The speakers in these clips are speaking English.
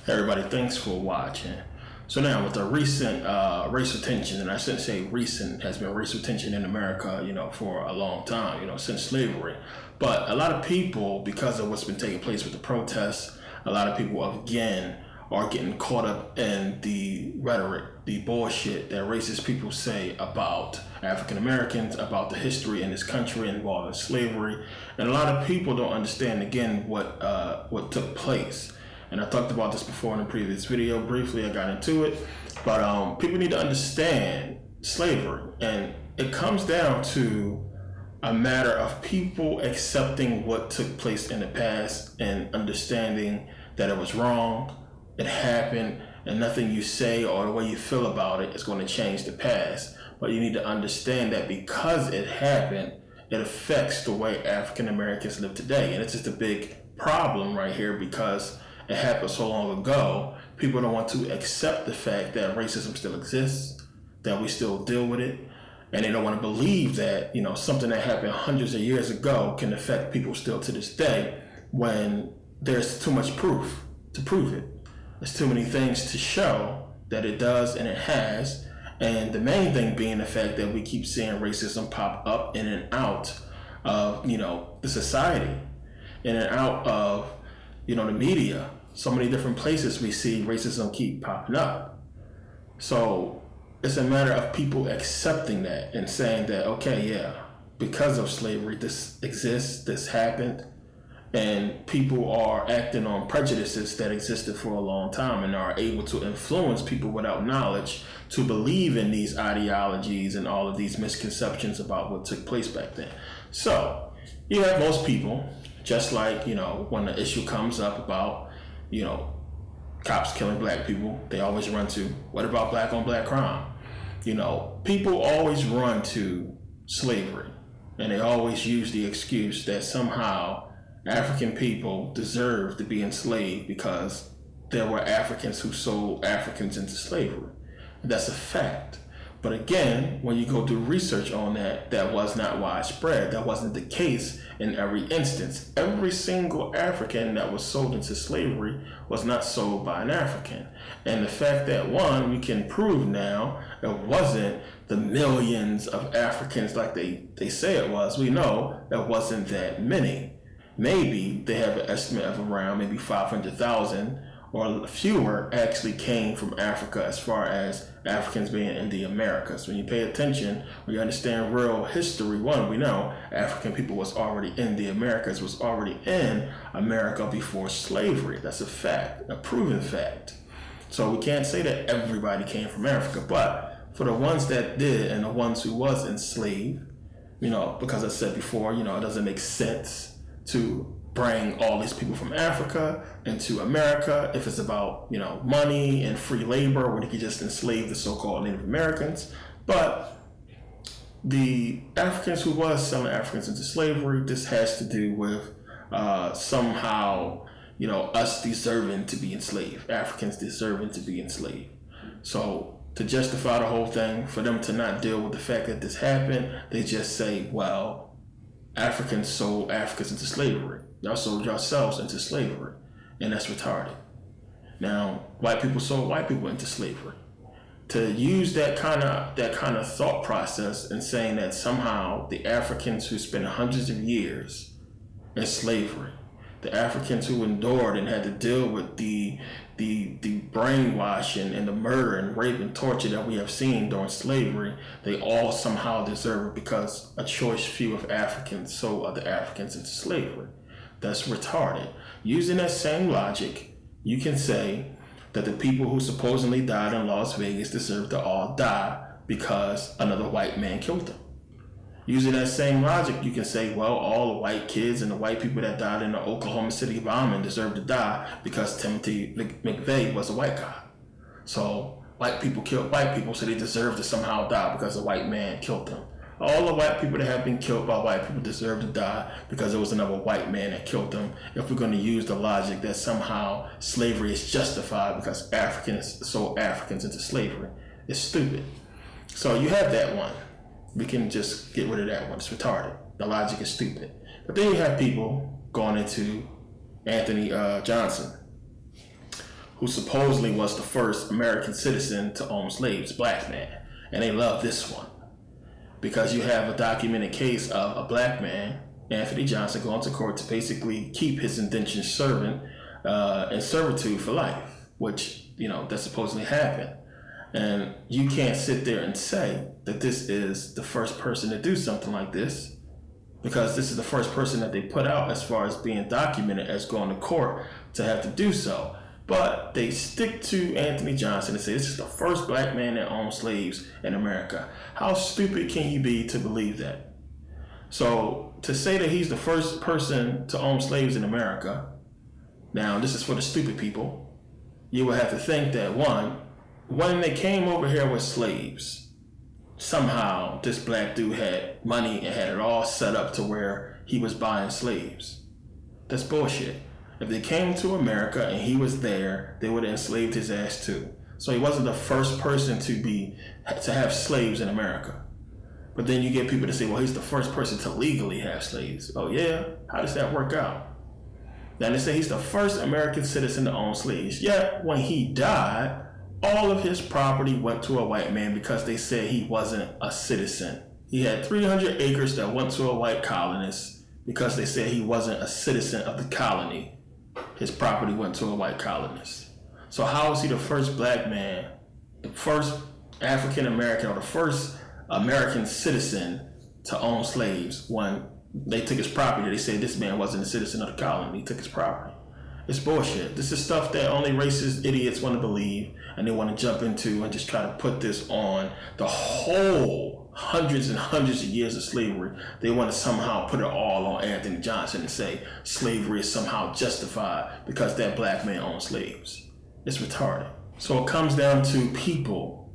Everybody, thanks for watching. So now with the recent racial tension, and I shouldn't say recent, has been racial tension in America, for a long time, since slavery. But a lot of people, because of what's been taking place with the protests, a lot of people, again, are getting caught up in the rhetoric, the bullshit that racist people say about African Americans, about the history in this country involving slavery. And a lot of people don't understand, again, what took place. And I talked about this before in a previous video. Briefly, I got into it. But people need to understand slavery. And it comes down to a matter of people accepting what took place in the past and understanding that it was wrong, it happened, and nothing you say or the way you feel about it is going to change the past. But you need to understand that because it happened, it affects the way African Americans live today. And it's just a big problem right here because it happened so long ago. People don't want to accept the fact that racism still exists, that we still deal with it, and they don't want to believe that something that happened hundreds of years ago can affect people still to this day when there's too much proof to prove it. There's too many things to show that it does and it has, and the main thing being the fact that we keep seeing racism pop up in and out of the society, in and out of the media. So many different places we see racism keep popping up. So it's a matter of people accepting that and saying that, okay, yeah, because of slavery, this exists, this happened, and people are acting on prejudices that existed for a long time and are able to influence people without knowledge to believe in these ideologies and all of these misconceptions about what took place back then. So you have most people, just like, when the issue comes up about, cops killing black people, they always run to, what about black on black crime? People always run to slavery, and they always use the excuse that somehow African people deserve to be enslaved because there were Africans who sold Africans into slavery. That's a fact. But again, when you go do research on that, that was not widespread. That wasn't the case in every instance. Every single African that was sold into slavery was not sold by an African. And the fact that, one, we can prove now it wasn't the millions of Africans like they say it was. We know it wasn't that many. Maybe they have an estimate of around maybe 500,000 or fewer actually came from Africa as far as Africans being in the Americas. When you pay attention, when you understand real history, one, we know African people was already in the Americas, was already in America before slavery. That's a fact, a proven fact. So we can't say that everybody came from Africa, but for the ones that did and the ones who was enslaved, because I said before, it doesn't make sense to bring all these people from Africa into America, if it's about, money and free labor, where they could just enslave the so-called Native Americans. But the Africans who was selling Africans into slavery, this has to do with somehow, us deserving to be enslaved, Africans deserving to be enslaved. So to justify the whole thing, for them to not deal with the fact that this happened, they just say, well, Africans sold Africans into slavery. Y'all sold yourselves into slavery, and that's retarded. Now, white people sold white people into slavery. To use that kind of thought process and saying that somehow the Africans who spent hundreds of years in slavery, the Africans who endured and had to deal with the brainwashing and the murder and rape and torture that we have seen during slavery, they all somehow deserve it because a choice few of Africans sold other Africans into slavery. That's retarded. Using that same logic, you can say that the people who supposedly died in Las Vegas deserve to all die because another white man killed them. Using that same logic, you can say, well, all the white kids and the white people that died in the Oklahoma City bombing deserve to die because Timothy McVeigh was a white guy. So white people killed white people, so they deserve to somehow die because a white man killed them. All the white people that have been killed by white people deserve to die because there was another white man that killed them. If we're going to use the logic that somehow slavery is justified because Africans sold Africans into slavery, it's stupid. So you have that one. We can just get rid of that one. It's retarded. The logic is stupid. But then you have people going into Anthony Johnson, who supposedly was the first American citizen to own slaves, black man. And they love this one because you have a documented case of a black man, Anthony Johnson, going to court to basically keep his indentured servant in servitude for life, which, that supposedly happened. And you can't sit there and say that this is the first person to do something like this, because this is the first person that they put out as far as being documented as going to court to have to do so. But they stick to Anthony Johnson and say this is the first black man that owned slaves in America. How stupid can you be to believe that? So to say that he's the first person to own slaves in America, now this is for the stupid people, you would have to think that one, when they came over here with slaves, somehow this black dude had money and had it all set up to where he was buying slaves. That's bullshit. If they came to America and he was there, they would have enslaved his ass too. So he wasn't the first person to have slaves in America. But then you get people to say, well, he's the first person to legally have slaves. Oh yeah? How does that work out? Then they say he's the first American citizen to own slaves. Yet when he died, all of his property went to a white man because they said he wasn't a citizen. He had 300 acres that went to a white colonist because they said he wasn't a citizen of the colony. His property went to a white colonist. So how is he the first black man, the first African American, or the first American citizen to own slaves when they took his property? They said this man wasn't a citizen of the colony. He took his property. It's bullshit. This is stuff that only racist idiots want to believe, and they want to jump into and just try to put this on the whole hundreds and hundreds of years of slavery. They want to somehow put it all on Anthony Johnson and say slavery is somehow justified because that black man owned slaves. It's retarded. So it comes down to people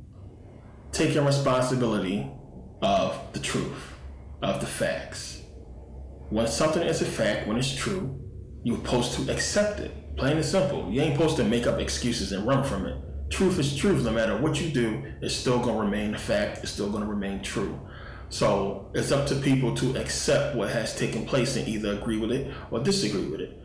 taking responsibility of the truth, of the facts. When something is a fact, when it's true, you're supposed to accept it. Plain and simple. You ain't supposed to make up excuses and run from it. Truth is truth. No matter what you do, it's still going to remain a fact. It's still going to remain true. So it's up to people to accept what has taken place and either agree with it or disagree with it.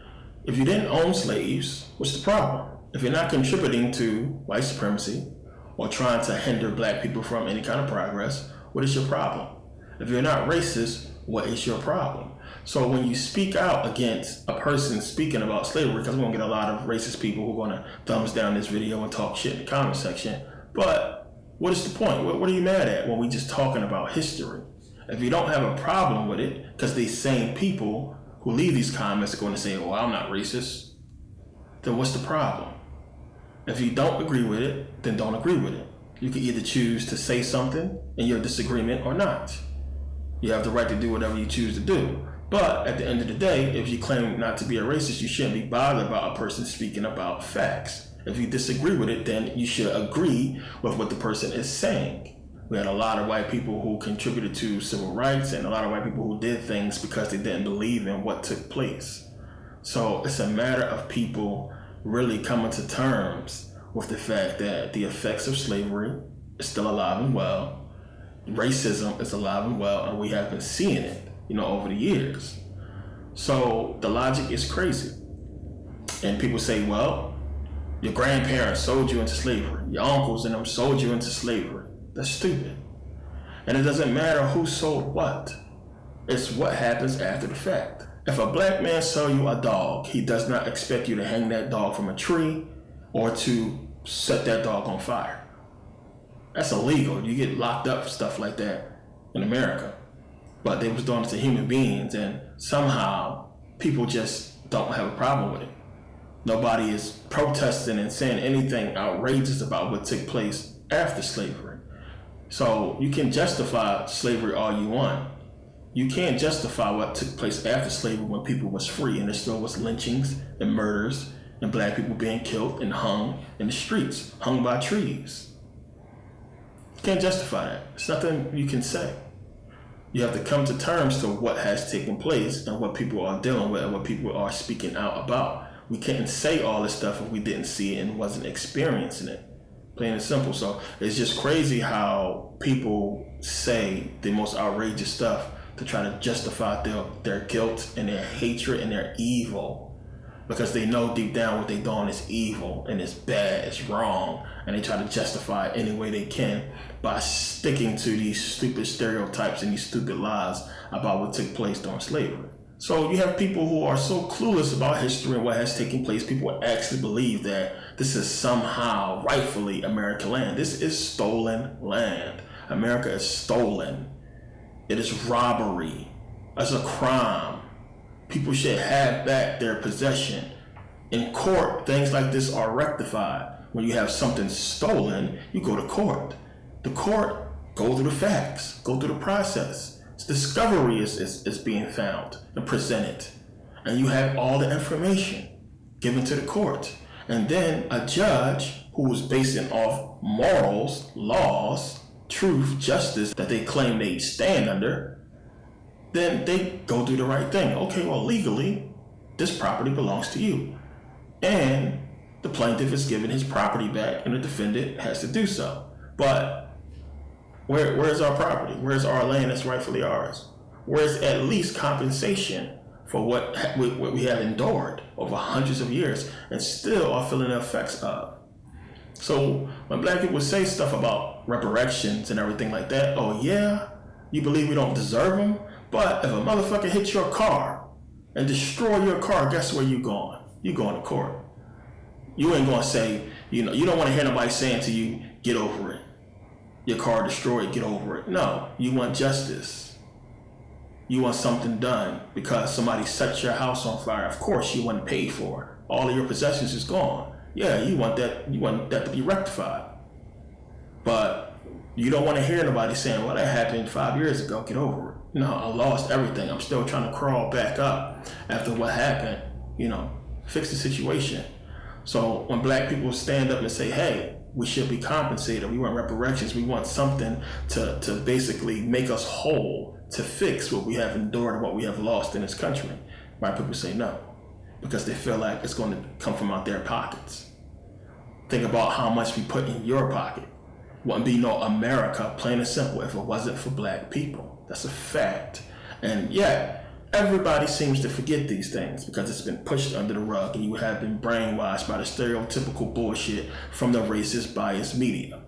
If you didn't own slaves, what's the problem? If you're not contributing to white supremacy or trying to hinder black people from any kind of progress, what is your problem? If you're not racist, what is your problem? So when you speak out against a person speaking about slavery, because we're going to get a lot of racist people who are going to thumbs down this video and talk shit in the comment section, but what is the point? What are you mad at when we just talking about history? If you don't have a problem with it, because these same people who leave these comments are going to say, oh, I'm not racist, then what's the problem? If you don't agree with it, then don't agree with it. You can either choose to say something in your disagreement or not. You have the right to do whatever you choose to do. But at the end of the day, if you claim not to be a racist, you shouldn't be bothered about a person speaking about facts. If you disagree with it, then you should agree with what the person is saying. We had a lot of white people who contributed to civil rights and a lot of white people who did things because they didn't believe in what took place. So it's a matter of people really coming to terms with the fact that the effects of slavery is still alive and well. Racism is alive and well, and we have been seeing it, over the years. So the logic is crazy. And people say, well, your grandparents sold you into slavery. Your uncles and them sold you into slavery. That's stupid. And it doesn't matter who sold what. It's what happens after the fact. If a black man sells you a dog, he does not expect you to hang that dog from a tree or to set that dog on fire. That's illegal. You get locked up for stuff like that in America. But they was doing it to human beings, and somehow people just don't have a problem with it. Nobody is protesting and saying anything outrageous about what took place after slavery. So you can justify slavery all you want. You can't justify what took place after slavery when people was free and there still was lynchings and murders and black people being killed and hung in the streets, hung by trees. You can't justify that. It's nothing you can say. You have to come to terms to what has taken place and what people are dealing with and what people are speaking out about. We can't say all this stuff if we didn't see it and wasn't experiencing it. Plain and simple. So it's just crazy how people say the most outrageous stuff to try to justify their guilt and their hatred and their evil, because they know deep down what they're doing is evil and it's bad, it's wrong, and they try to justify it any way they can by sticking to these stupid stereotypes and these stupid lies about what took place during slavery. So you have people who are so clueless about history and what has taken place. People actually believe that this is somehow rightfully American land. This is stolen land. America is stolen. It is robbery. It's a crime. People should have back their possession. In court, things like this are rectified. When you have something stolen, you go to court. The court go through the facts, go through the process. Discovery is being found and presented. And you have all the information given to the court. And then a judge who is basing off morals, laws, truth, justice that they claim they stand under, then they go do the right thing. Okay, well, legally, this property belongs to you. And the plaintiff is given his property back and the defendant has to do so. But where's our property? Where's our land that's rightfully ours? Where's at least compensation for what we have endured over hundreds of years and still are feeling the effects of? So when black people say stuff about reparations and everything like that, oh yeah, you believe we don't deserve them? But if a motherfucker hits your car and destroy your car, guess where you going? You going to court. You ain't gonna say, you don't want to hear nobody saying to you, get over it. Your car destroyed, get over it. No, you want justice. You want something done because somebody set your house on fire. Of course you want to pay for it. All of your possessions is gone. Yeah, you want that to be rectified. But you don't want to hear nobody saying, well, that happened 5 years ago, get over it. No, I lost everything. I'm still trying to crawl back up after what happened, fix the situation. So when black people stand up and say, hey, we should be compensated, we want reparations, we want something to basically make us whole, to fix what we have endured and what we have lost in this country, white people say no, because they feel like it's going to come from out their pockets. Think about how much we put in your pocket. Wouldn't be no America, plain and simple, if it wasn't for black people. That's a fact. And yet, everybody seems to forget these things because it's been pushed under the rug and you have been brainwashed by the stereotypical bullshit from the racist biased media.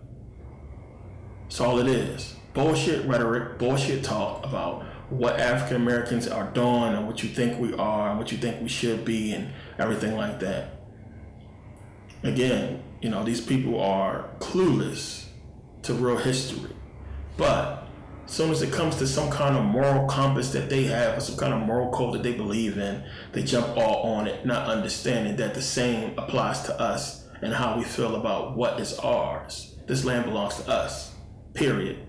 That's all it is. Bullshit rhetoric, bullshit talk about what African Americans are doing and what you think we are and what you think we should be and everything like that. Again, these people are clueless to real history. But as soon as it comes to some kind of moral compass that they have or some kind of moral code that they believe in, they jump all on it, not understanding that the same applies to us and how we feel about what is ours. This land belongs to us, period.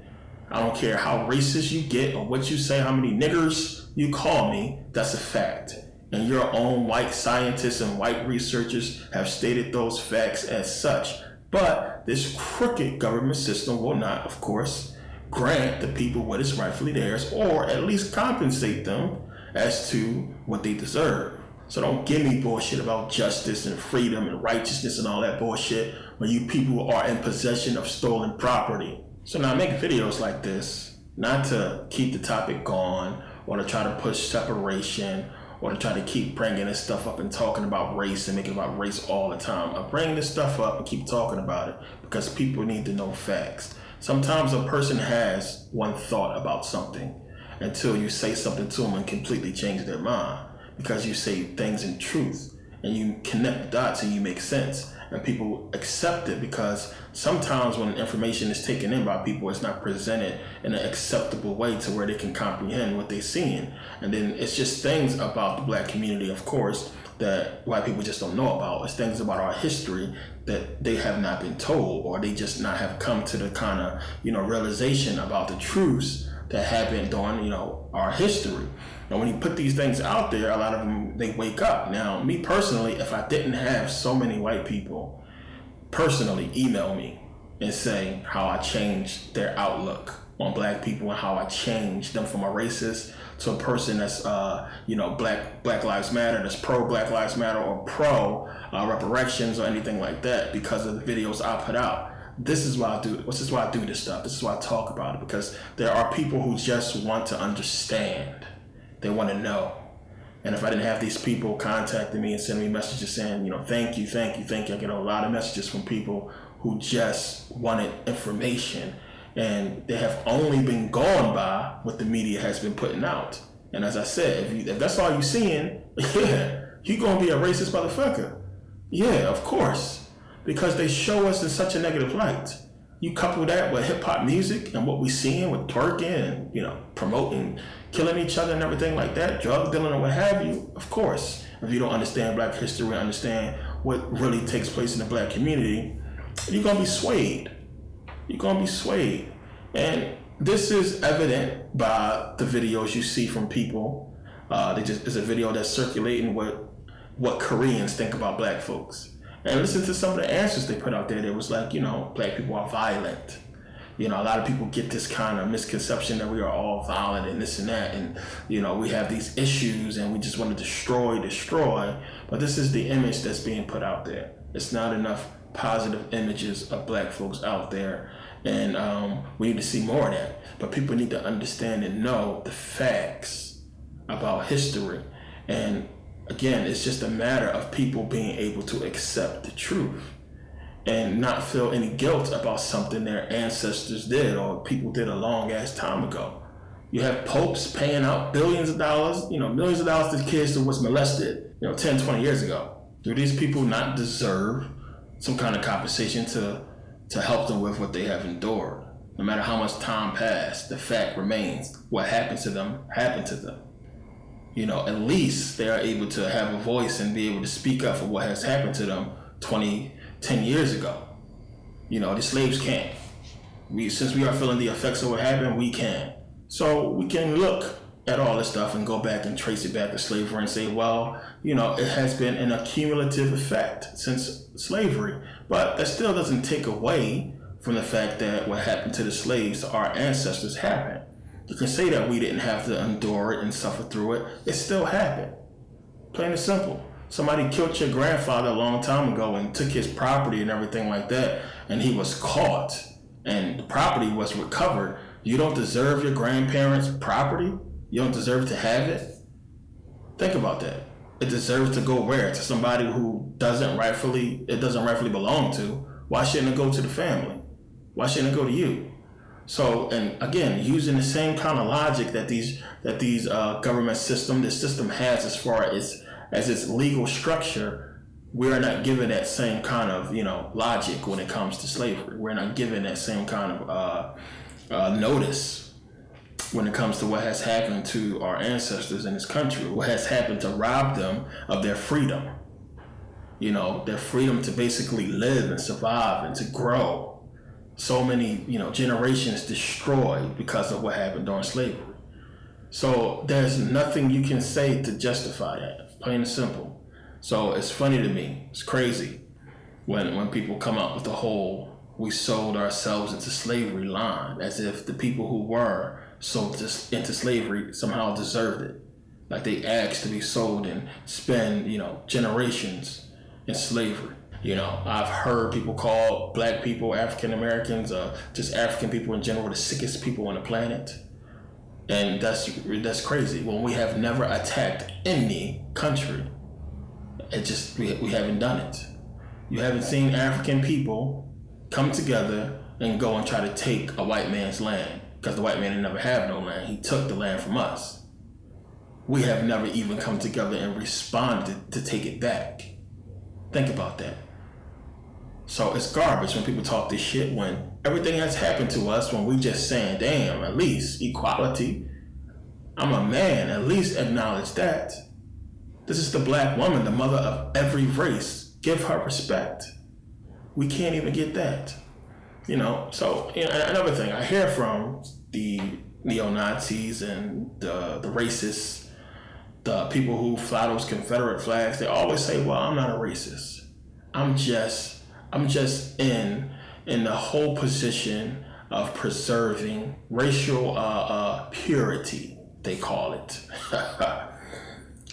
I don't care how racist you get or what you say, how many niggers you call me, that's a fact. And your own white scientists and white researchers have stated those facts as such. But this crooked government system will not, of course, grant the people what is rightfully theirs, or at least compensate them as to what they deserve. So don't give me bullshit about justice and freedom and righteousness and all that bullshit when you people are in possession of stolen property. So now I make videos like this, not to keep the topic going or to try to push separation or to try to keep bringing this stuff up and talking about race and making about race all the time. I bring this stuff up and keep talking about it because people need to know facts. Sometimes a person has one thought about something until you say something to them and completely change their mind, because you say things in truth and you connect the dots and you make sense and people accept it, because sometimes when information is taken in by people, it's not presented in an acceptable way to where they can comprehend what they're seeing. And then it's just things about the Black community, of course, that white people just don't know about. It's things about our history that they have not been told, or they just not have come to the kind of, realization about the truths that happened during, our history. And when you put these things out there, a lot of them, they wake up. Now, me personally, if I didn't have so many white people personally email me and say how I changed their outlook on Black people and how I changed them from a racist to a person that's, Black Lives Matter, that's pro Black Lives Matter or pro reparations or anything like that, because of the videos I put out. This is why I do this stuff. This is why I talk about it, because there are people who just want to understand. They want to know. And if I didn't have these people contacting me and sending me messages saying, thank you. I get a lot of messages from people who just wanted information, and they have only been gone by what the media has been putting out. And as I said, if that's all you're seeing, yeah, you're going to be a racist motherfucker. Yeah, of course. Because they show us in such a negative light. You couple that with hip hop music and what we're seeing with twerking and, promoting, killing each other and everything like that, drug dealing or what have you, of course, if you don't understand Black history and understand what really takes place in the Black community, you're going to be swayed. And this is evident by the videos you see from people. It's a video that's circulating what Koreans think about Black folks. And listen to some of the answers they put out there. It was like, Black people are violent. A lot of people get this kind of misconception that we are all violent and this and that. And, we have these issues and we just want to destroy. But this is the image that's being put out there. It's not enough positive images of Black folks out there. And we need to see more of that. But people need to understand and know the facts about history. And again, it's just a matter of people being able to accept the truth and not feel any guilt about something their ancestors did or people did a long ass time ago. You have popes paying out billions of dollars, millions of dollars to kids who was molested, 10, 20 years ago. Do these people not deserve some kind of compensation to help them with what they have endured? No matter how much time passed, the fact remains, what happened to them, happened to them. At least they are able to have a voice and be able to speak up for what has happened to them 10 years ago. The slaves can't. Since we are feeling the effects of what happened, we can. So we can look at all this stuff and go back and trace it back to slavery and say, well, it has been an accumulative effect since slavery. But that still doesn't take away from the fact that what happened to the slaves, our ancestors, happened. You can say that we didn't have to endure it and suffer through it. It still happened. Plain and simple. Somebody killed your grandfather a long time ago and took his property and everything like that, and he was caught and the property was recovered. You don't deserve your grandparents' property? You don't deserve to have it? Think about that. It deserves to go where? To somebody who doesn't rightfully belong to. Why shouldn't it go to the family? Why shouldn't it go to you? So, and again, using the same kind of logic that these government this system has as far as its legal structure, we are not given that same kind of logic when it comes to slavery. We're not given that same kind of notice when it comes to what has happened to our ancestors in this country, what has happened to rob them of their freedom. Their freedom to basically live and survive and to grow. So many, generations destroyed because of what happened during slavery. So there's nothing you can say to justify that, plain and simple. So it's funny to me, it's crazy when people come up with the whole "we sold ourselves into slavery" line, as if the people who were sold into slavery somehow deserved it. Like they asked to be sold and spend, generations in slavery. I've heard people call black people, African Americans, just African people in general, the sickest people on the planet. And that's crazy when we have never attacked any country. We haven't done it. You haven't seen African people come together and go and try to take a white man's land, because the white man didn't never have no land. He took the land from us. We have never even come together and responded to take it back. Think about that. So it's garbage when people talk this shit when everything has happened to us, when we just saying, damn, at least equality. I'm a man, at least acknowledge that. This is the black woman, the mother of every race. Give her respect. We can't even get that. So another thing, I hear from the neo-Nazis and the racists, the people who fly those Confederate flags, they always say, well, I'm not a racist. I'm just in the whole position of preserving racial purity, they call it.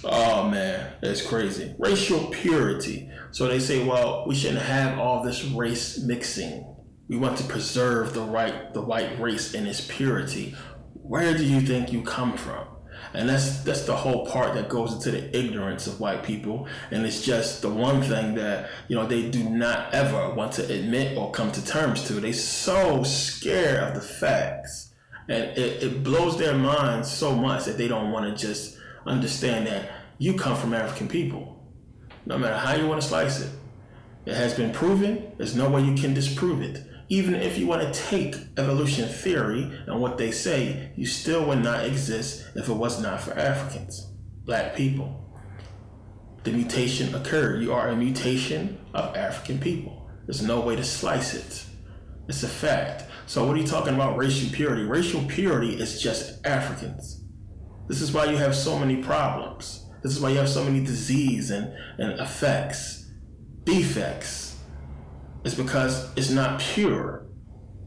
Oh man, it's crazy. Racial purity. So they say, well, we shouldn't have all this race mixing. We want to preserve the white race in its purity. Where do you think you come from? And that's the whole part that goes into the ignorance of white people. And it's just the one thing that, they do not ever want to admit or come to terms to. They're so scared of the facts. And it blows their minds so much that they don't want to just understand that you come from African people. No matter how you want to slice it. It has been proven. There's no way you can disprove it. Even if you want to take evolution theory and what they say, you still would not exist if it was not for Africans, black people. The mutation occurred. You are a mutation of African people. There's no way to slice it. It's a fact. So what are you talking about racial purity? Racial purity is just Africans. This is why you have so many problems. This is why you have so many disease and effects, defects. It's because it's not pure.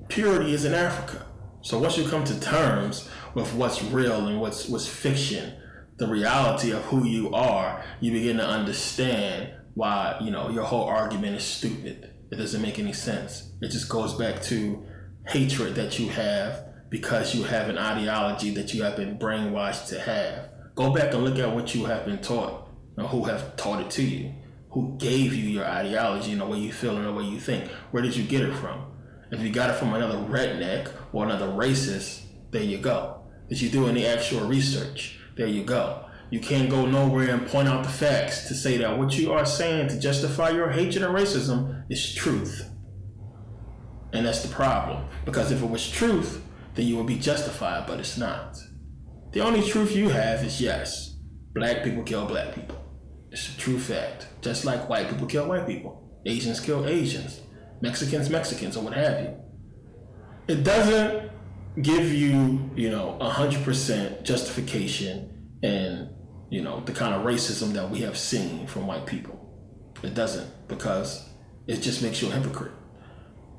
Purity is in Africa. So once you come to terms with what's real and what's fiction, the reality of who you are, you begin to understand why, your whole argument is stupid. It doesn't make any sense. It just goes back to hatred that you have because you have an ideology that you have been brainwashed to have. Go back and look at what you have been taught, who have taught it to you. Who gave you your ideology and the way you feel and the way you think? Where did you get it from? If you got it from another redneck or another racist, there you go. Did you do any actual research? There you go. You can't go nowhere and point out the facts to say that what you are saying to justify your hatred and racism is truth. And that's the problem. Because if it was truth, then you would be justified, but it's not. The only truth you have is yes, black people kill black people. It's a true fact. Just like white people kill white people. Asians kill Asians. Mexicans, or what have you. It doesn't give you, 100% justification in, the kind of racism that we have seen from white people. It doesn't, because it just makes you a hypocrite.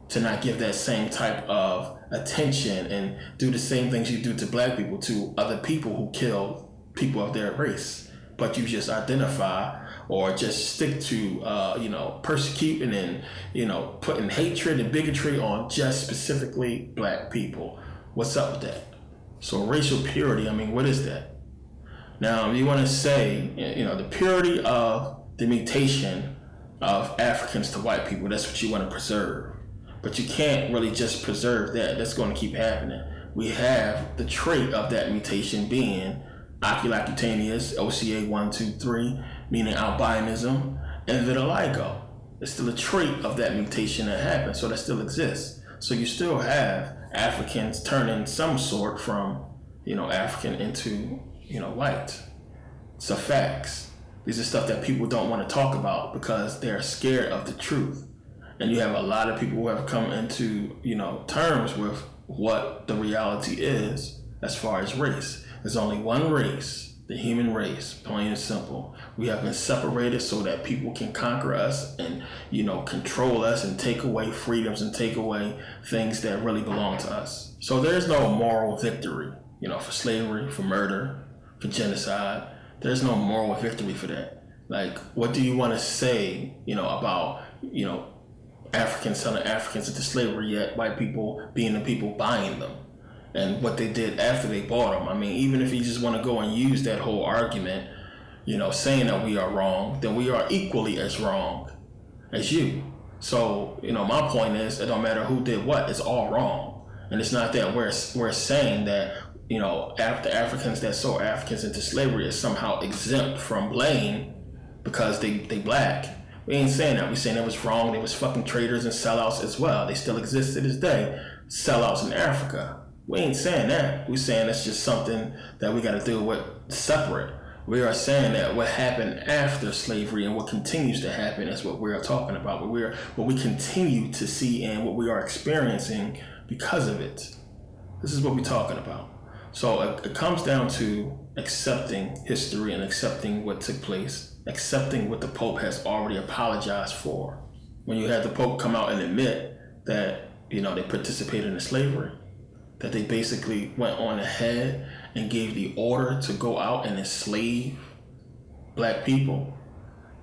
To not give that same type of attention and do the same things you do to black people to other people who kill people of their race. But you just identify or just stick to, persecuting and, putting hatred and bigotry on just specifically black people. What's up with that? So racial purity, what is that? Now, you want to say, the purity of the mutation of Africans to white people, that's what you want to preserve. But you can't really just preserve that. That's going to keep happening. We have the trait of that mutation being oculocutaneous, OCA 1, 2, 3, meaning albinism, and vitiligo. It's still a trait of that mutation that happened, so that still exists. So you still have Africans turning some sort from, African into, white. It's a facts. These are stuff that people don't want to talk about because they're scared of the truth. And you have a lot of people who have come into, terms with what the reality is as far as race. There's only one race, the human race, plain and simple. We have been separated so that people can conquer us and, control us and take away freedoms and take away things that really belong to us. So there's no moral victory, for slavery, for murder, for genocide. There's no moral victory for that. Like, what do you want to say, about, Africans selling Africans into slavery, yet white people being the people buying them, and what they did after they bought them? I mean, even if you just want to go and use that whole argument, saying that we are wrong, then we are equally as wrong as you. So, my point is, it don't matter who did what, it's all wrong. And it's not that we're saying that, after Africans that sold Africans into slavery is somehow exempt from blame because they black. We ain't saying that. We're saying it was wrong. There was fucking traitors and sellouts as well. They still exist to this day. Sellouts in Africa. We ain't saying that. We're saying that's just something that we got to deal with separate. We are saying that what happened after slavery and what continues to happen is what we are talking about. What we continue to see and what we are experiencing because of it. This is what we're talking about. So it comes down to accepting history and accepting what took place, accepting what the Pope has already apologized for. When you had the Pope come out and admit that, they participated in slavery, that they basically went on ahead and gave the order to go out and enslave black people,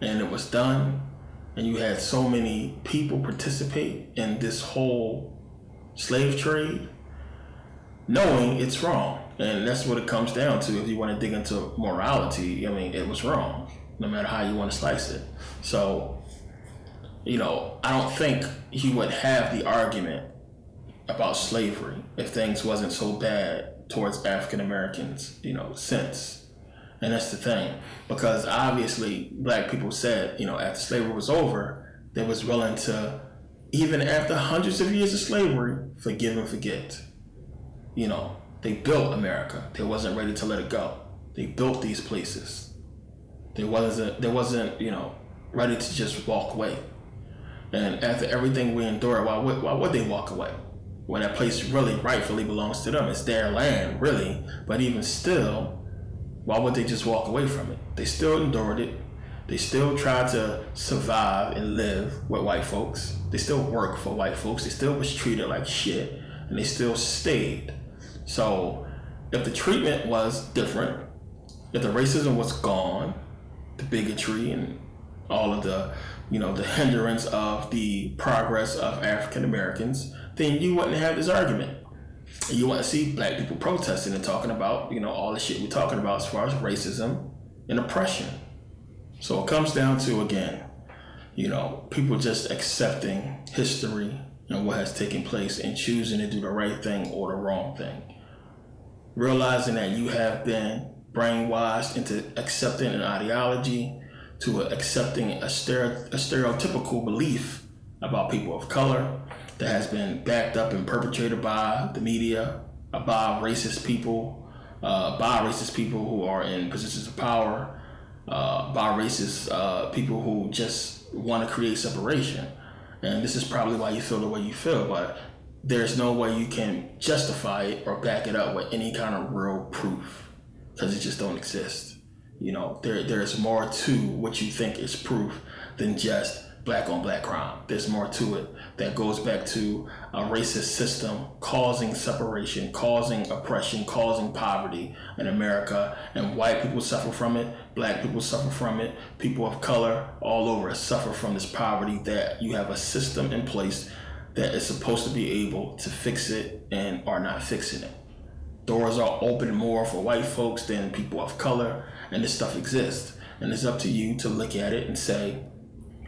and it was done, and you had so many people participate in this whole slave trade, knowing it's wrong. And that's what it comes down to. If you want to dig into morality, I mean, it was wrong, no matter how you want to slice it. So, I don't think he would have the argument about slavery if things wasn't so bad towards African Americans, since. And that's the thing. Because obviously black people said, after slavery was over, they was willing to, even after hundreds of years of slavery, forgive and forget. They built America. They wasn't ready to let it go. They built these places. They wasn't, ready to just walk away. And after everything we endured, why would they walk away? When that place really rightfully belongs to them. It's their land, really. But even still, why would they just walk away from it? They still endured it. They still tried to survive and live with white folks. They still worked for white folks. They still was treated like shit. And they still stayed. So if the treatment was different, if the racism was gone, the bigotry and all of the, the hindrance of the progress of African Americans, then you wouldn't have this argument. And you wouldn't see black people protesting and talking about, all the shit we're talking about as far as racism and oppression. So it comes down to, again, people just accepting history and what has taken place and choosing to do the right thing or the wrong thing. Realizing that you have been brainwashed into accepting an ideology, to accepting a stereotypical belief about people of color that has been backed up and perpetrated by the media, by racist people who are in positions of power, by racist people who just want to create separation. And this is probably why you feel the way you feel, but there's no way you can justify it or back it up with any kind of real proof, because it just don't exist. There's more to what you think is proof than just black on black crime. There's more to it that goes back to a racist system causing separation, causing oppression, causing poverty in America. And white people suffer from it, black people suffer from it, people of color all over suffer from this poverty, that you have a system in place that is supposed to be able to fix it and are not fixing it. Doors are open more for white folks than people of color, and this stuff exists. And it's up to you to look at it and say,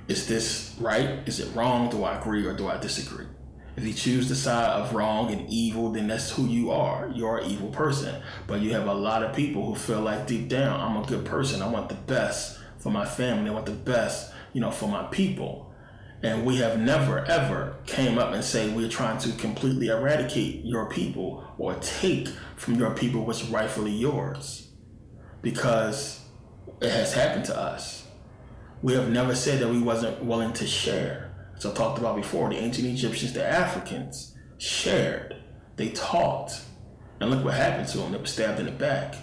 is this right? Is it wrong? Do I agree or do I disagree? If you choose the side of wrong and evil, then that's who you are. You're an evil person. But you have a lot of people who feel like deep down, I'm a good person. I want the best for my family. I want the best, for my people. And we have never, ever came up and say we're trying to completely eradicate your people or take from your people what's rightfully yours, because it has happened to us. We have never said that we wasn't willing to share. As I talked about before, the ancient Egyptians, the Africans, shared, they taught, and look what happened to them. They were stabbed in the back.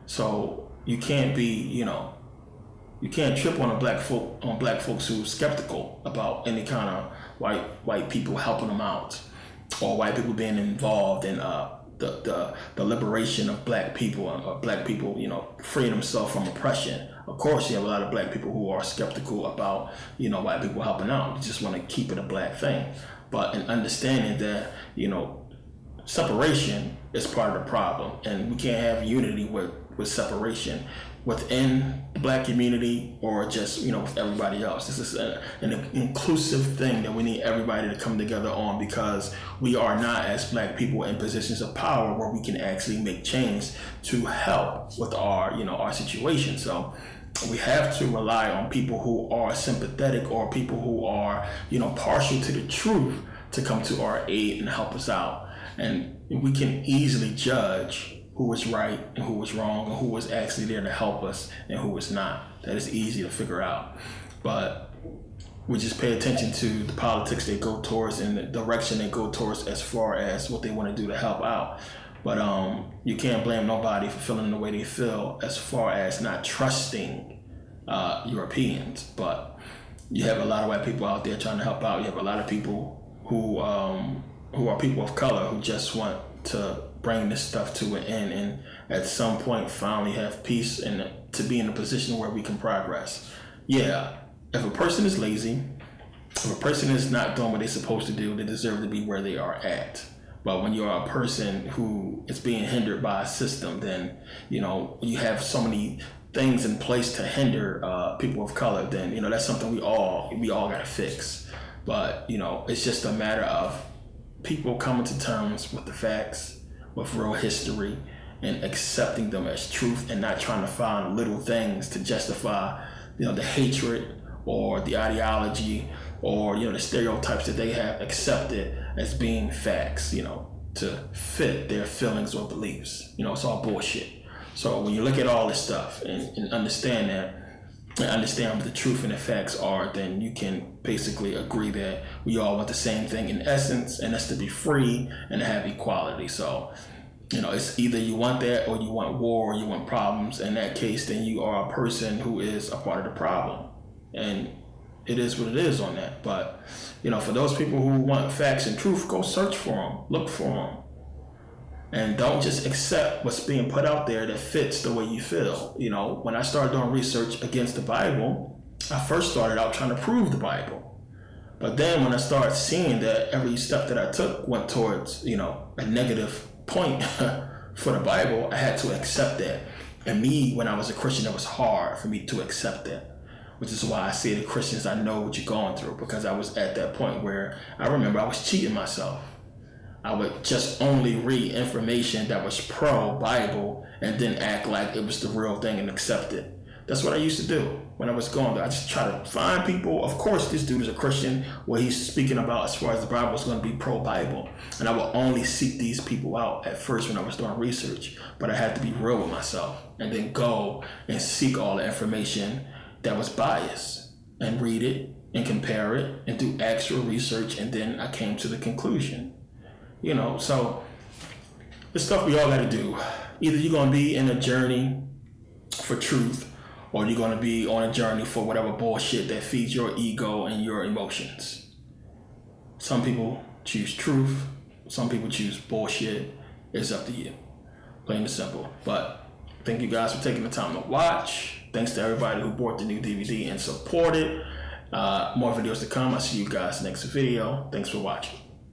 So you can't be, you can't trip on black folks who are skeptical about any kind of white people helping them out, or white people being involved in the liberation of black people, or black people, freeing themselves from oppression. Of course, you have a lot of black people who are skeptical about, white people helping out. They just want to keep it a black thing. But in understanding that, separation is part of the problem, and we can't have unity with separation within the black community or just, with everybody else. This is an inclusive thing that we need everybody to come together on, because we are not, as black people, in positions of power where we can actually make change to help with our situation. So we have to rely on people who are sympathetic, or people who are, partial to the truth, to come to our aid and help us out. And we can easily judge who was right and who was wrong, and who was actually there to help us and who was not. That is easy to figure out. But we just pay attention to the politics they go towards and the direction they go towards as far as what they want to do to help out. But you can't blame nobody for feeling the way they feel as far as not trusting Europeans. But you have a lot of white people out there trying to help out. You have a lot of people who are people of color who just want to bring this stuff to an end, and at some point finally have peace and to be in a position where we can progress. Yeah, if a person is lazy, if a person is not doing what they're supposed to do, they deserve to be where they are at. But when you're a person who is being hindered by a system, then you have so many things in place to hinder people of color. Then that's something we all gotta fix. But it's just a matter of people coming to terms with the facts, with real history, and accepting them as truth, and not trying to find little things to justify, the hatred or the ideology or, the stereotypes that they have accepted as being facts, to fit their feelings or beliefs. It's all bullshit. So when you look at all this stuff and understand that, and understand what the truth and the facts are, then you can basically agree that we all want the same thing in essence, and that's to be free and to have equality. So, it's either you want that or you want war or you want problems. In that case, then you are a person who is a part of the problem. And it is what it is on that. But, for those people who want facts and truth, go search for them, look for them. And don't just accept what's being put out there that fits the way you feel. When I started doing research against the Bible, I first started out trying to prove the Bible. But then when I started seeing that every step that I took went towards, a negative point for the Bible, I had to accept that. And when I was a Christian, it was hard for me to accept that. Which is why I say to Christians, I know what you're going through, because I was at that point where I remember I was cheating myself. I would just only read information that was pro-Bible and then act like it was the real thing and accept it. That's what I used to do when I was going there. I just try to find people. Of course, this dude is a Christian. What he's speaking about as far as the Bible is going to be pro-Bible. And I will only seek these people out at first when I was doing research. But I had to be real with myself and then go and seek all the information that was biased and read it and compare it and do actual research. And then I came to the conclusion. So the stuff we all got to do. Either you're going to be in a journey for truth, or you're going to be on a journey for whatever bullshit that feeds your ego and your emotions. Some people choose truth. Some people choose bullshit. It's up to you. Plain and simple. But thank you guys for taking the time to watch. Thanks to everybody who bought the new DVD and supported. More videos to come. I'll see you guys next video. Thanks for watching.